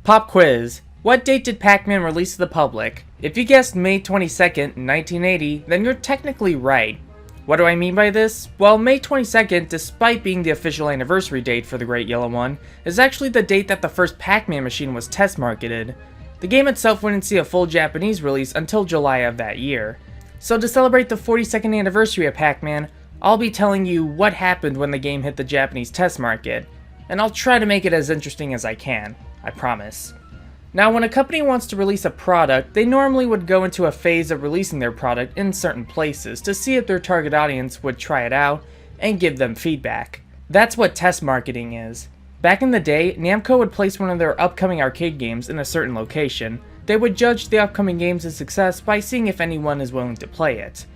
Pop quiz. What date did Pac-Man release to the public? If you guessed May 22nd, 1980, then you're technically right. What do I mean by this? Well, May 22nd, despite being the official anniversary date for the Great Yellow One, is actually the date that the first Pac-Man machine was test marketed. The game itself wouldn't see a full Japanese release until July of that year. So to celebrate the 42nd anniversary of Pac-Man, I'll be telling you what happened when the game hit the Japanese test market, and I'll try to make it as interesting as I can. I promise. Now, when a company wants to release a product, they normally would go into a phase of releasing their product in certain places to see if their target audience would try it out and give them feedback. That's what test marketing is. Back in the day, Namco would place one of their upcoming arcade games in a certain location. They would judge the upcoming game's success by seeing if anyone is willing to play it.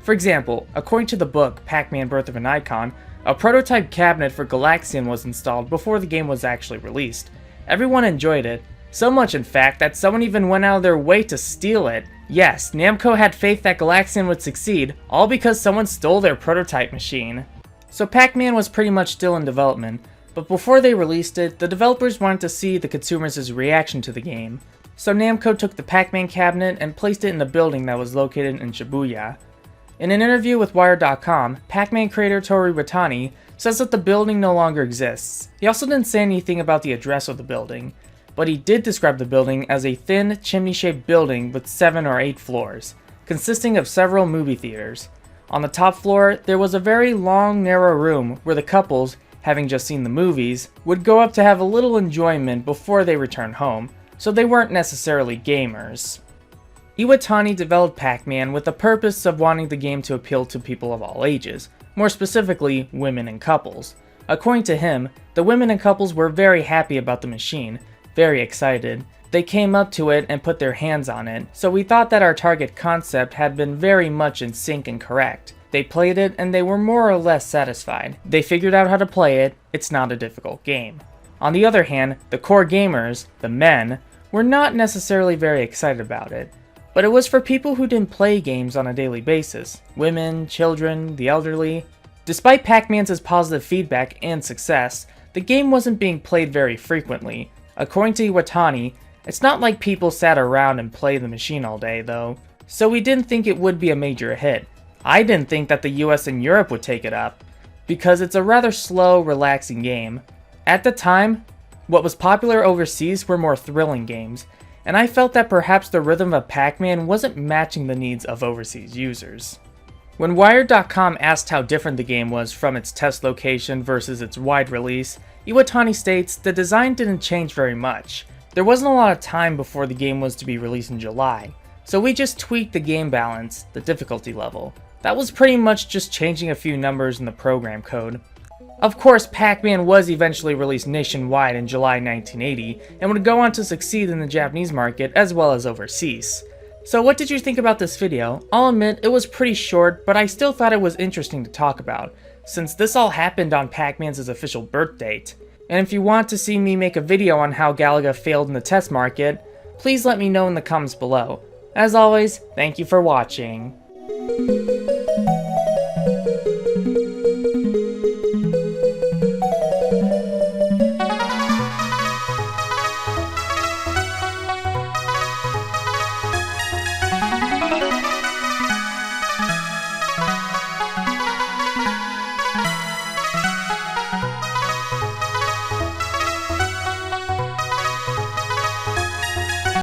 For example, according to the book Pac-Man Birth of an Icon, a prototype cabinet for Galaxian was installed before the game was actually released. Everyone enjoyed it, so much in fact that someone even went out of their way to steal it. Yes, Namco had faith that Galaxian would succeed, all because someone stole their prototype machine. So Pac-Man was pretty much still in development, but before they released it, the developers wanted to see the consumers' reaction to the game. So Namco took the Pac-Man cabinet and placed it in a building that was located in Shibuya. In an interview with Wired.com, Pac-Man creator Toru Iwatani says that the building no longer exists. He also didn't say anything about the address of the building, but he did describe the building as a thin, chimney-shaped building with 7 or 8 floors, consisting of several movie theaters. On the top floor, there was a very long, narrow room where the couples, having just seen the movies, would go up to have a little enjoyment before they returned home, so they weren't necessarily gamers. Iwatani developed Pac-Man with the purpose of wanting the game to appeal to people of all ages, more specifically, women and couples. According to him, the women and couples were very happy about the machine, very excited. They came up to it and put their hands on it, so we thought that our target concept had been very much in sync and correct. They played it and they were more or less satisfied. They figured out how to play it, it's not a difficult game. On the other hand, the core gamers, the men, were not necessarily very excited about it. But it was for people who didn't play games on a daily basis. Women, children, the elderly. Despite Pac-Man's positive feedback and success, the game wasn't being played very frequently. According to Iwatani, it's not like people sat around and played the machine all day though, so we didn't think it would be a major hit. I didn't think that the US and Europe would take it up, because it's a rather slow, relaxing game. At the time, what was popular overseas were more thrilling games, and I felt that perhaps the rhythm of Pac-Man wasn't matching the needs of overseas users. When Wired.com asked how different the game was from its test location versus its wide release, Iwatani states the design didn't change very much. There wasn't a lot of time before the game was to be released in July, so we just tweaked the game balance, the difficulty level. That was pretty much just changing a few numbers in the program code. Of course, Pac-Man was eventually released nationwide in July 1980, and would go on to succeed in the Japanese market as well as overseas. So what did you think about this video? I'll admit, it was pretty short, but I still thought it was interesting to talk about, since this all happened on Pac-Man's official birth date. And if you want to see me make a video on how Galaga failed in the test market, please let me know in the comments below. As always, thank you for watching.